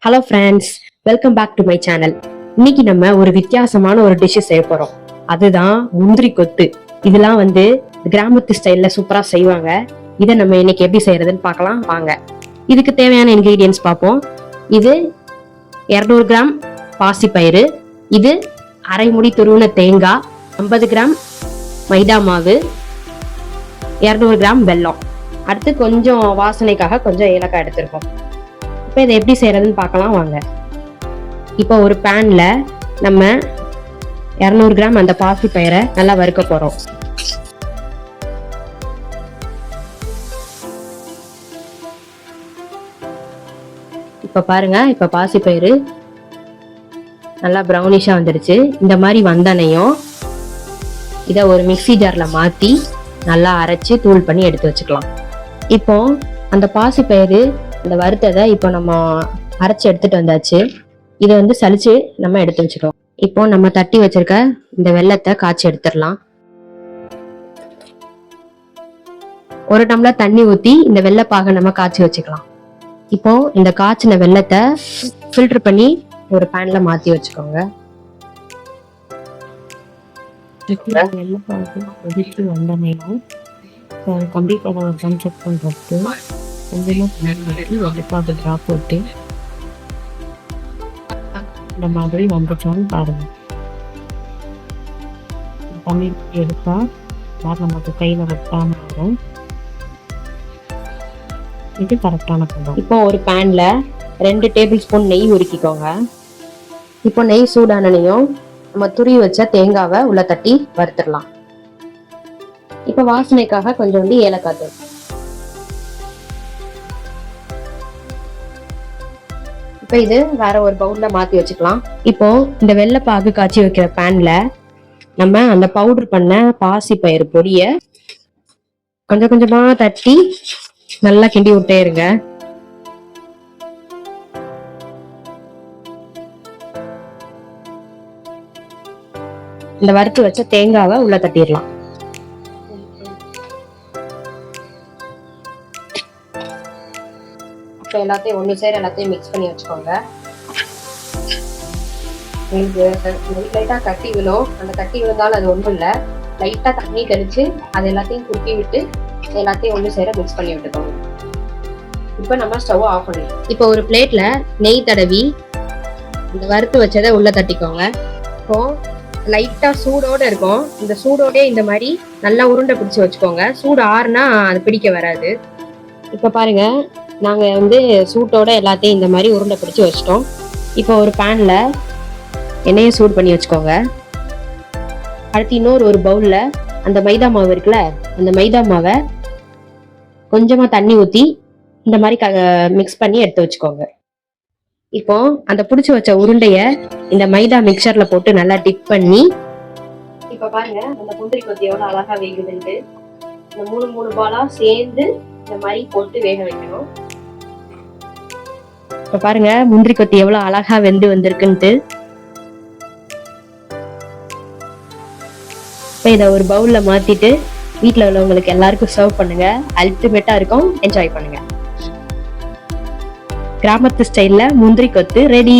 Hello friends, welcome back to my channel. இன்னைக்கு நம்ம ஒரு வித்தியாசமான ஒரு டிஷ் செய்ய போறோம். அதுதான் முந்திரி கொத்து. இதெல்லாம் கிராமத்து ஸ்டைல்ல சூப்பரா செய்வாங்க. இதை நம்ம இன்னைக்கு எப்படி செய்யறதுன்னு பார்க்கலாம் வாங்க. இதுக்கு தேவையான இன்கிரீடியன்ஸ் பார்ப்போம். இது 200 கிராம் பாசிப்பயிறு, இது அரை முடி துருவின தேங்காய், 50 கிராம் மைதா மாவு, 200 கிராம் வெல்லம், அடுத்து கொஞ்சம் வாசனைக்காக கொஞ்சம் ஏலக்காய் எடுத்திருக்கோம். இப்போ இதை எப்படி செய்யறதுன்னு பார்க்கலாம் வாங்க. இப்போ ஒரு பேன்ல நம்ம 200 கிராம் அந்த பாசி பயிரை நல்லா வறுக்க போறோம். இப்ப பாருங்க, இப்ப பாசி பயிறு நல்லா ப்ரௌனிஷா வந்துருச்சு. இந்த மாதிரி வந்தனையும் இதை ஒரு மிக்ஸி ஜார்ல மாத்தி நல்லா அரைச்சு தூள் பண்ணி எடுத்து வச்சுக்கலாம். இப்போ அந்த பாசி பயிறு இந்த வறுத்ததை இப்போ நம்ம அரைச்சு எடுத்துட்டு வந்தாச்சு. இதை சலிச்சு நம்ம எடுத்து வச்சுக்கலாம். இப்போ நம்ம தட்டி வச்சிருக்க இந்த வெல்லத்தை காய்ச்சி எடுத்துடலாம். 1 டம்ளர் தண்ணி ஊத்தி இந்த வெள்ளப்பாக நம்ம காய்ச்சி வச்சுக்கலாம். இப்போ இந்த காய்ச்சின வெல்லத்தை ஃபில்டர் பண்ணி ஒரு பேன்ல மாத்தி வச்சுக்கோங்க. வெள்ளப்பாகு கொதிச்சு வந்தனையும் கண்டிப்பாக செக் பண்ணுறது கொஞ்சமாக வெள்ளப்பாகு ட்ராப் போட்டு இந்த மாதிரி வந்துச்சோன்னு பாருங்க. தண்ணி எடுத்தா நமக்கு கையில் வெட்டாம வரும். இது கரெக்டான பதம். இப்போ ஒரு பேன்ல 2 டேபிள் ஸ்பூன் நெய் உருக்கிக்கோங்க. இப்போ நெய் சூடானனையும் நம்ம துருவி வச்ச தேங்காவை உள்ள தட்டி வறுத்துடலாம். இப்போ வாசனைக்காக கொஞ்சம் ஏலக்காய் தூள். இப்போ இது வேற ஒரு பவுல்ல மாத்தி வச்சுக்கலாம். இப்போ இந்த வெள்ளைப்பாகு காய்ச்சி வைக்கிற பேன்ல நம்ம அந்த பவுடர் பண்ண பாசி பயிறு பொடிய கொஞ்சம் கொஞ்சமா தட்டி நல்லா கிண்டி விட்டே இருங்க. இந்த வறுத்து வச்ச தேங்காவை உள்ள தட்டிடலாம். எல்லாத்தையும் ஒன்று சேர எல்லாத்தையும் மிக்ஸ் பண்ணி வச்சுக்கோங்க. உங்களுக்கு லைட்டாக கட்டி விழும். அந்த கட்டி விழுந்தாலும் அது ஒன்றும் இல்லை. லைட்டாக தண்ணி தெளிச்சு அது எல்லாத்தையும் குத்தி விட்டு எல்லாத்தையும் ஒன்று சேர மிக்ஸ் பண்ணி விட்டுக்கோங்க. இப்போ நம்ம ஸ்டவ் ஆஃப் பண்ணிடலாம். இப்போ ஒரு பிளேட்ல நெய் தடவி இந்த வறுத்து வச்சதை உள்ள தட்டிக்கோங்க. இப்போ லைட்டா சூடோட இருக்கும். இந்த சூடோட இந்த மாதிரி நல்லா உருண்டை பிடிச்சி வச்சுக்கோங்க. சூடு ஆறுனா அது பிடிக்க வராது. இப்போ பாருங்க, நாங்க சூட்டோட எல்லாத்தையும் இந்த மாதிரி உருண்டை பிடிச்சி வச்சிட்டோம். இப்போ ஒரு பேன்ல எண்ணெயை சூடு பண்ணி வச்சுக்கோங்க. அடுத்து இன்னொரு ஒரு பவுல்ல அந்த மைதா மாவு இருக்குல்ல, அந்த மைதா மாவை கொஞ்சமா தண்ணி ஊத்தி இந்த மாதிரி மிக்ஸ் பண்ணி எடுத்து வச்சுக்கோங்க. இப்போ அந்த பிடிச்சி வச்ச உருண்டைய இந்த மைதா மிக்சர்ல போட்டு நல்லா டிப் பண்ணி, இப்ப பாருங்க அந்த முந்திரி கொத்தி எவ்வளவு அழகா வேகுதுன்ட்டு. இந்த 3 பாலா சேர்ந்து இந்த மாதிரி போட்டு வேக வைக்கணும். இப்ப பாருங்க முந்திரி கொத்தி எவ்வளவு அழகா வெந்து வந்திருக்குன்ட்டு. இப்ப இத ஒரு பவுல்ல மாத்திட்டு வீட்டுல உள்ளவங்களுக்கு எல்லாருக்கும் சர்வ் பண்ணுங்க. அல்டிமேட்டா இருக்கும். என்ஜாய் பண்ணுங்க. கிராமத்து ஸ்டைல்ல முந்திரி கொத்து ரெடி.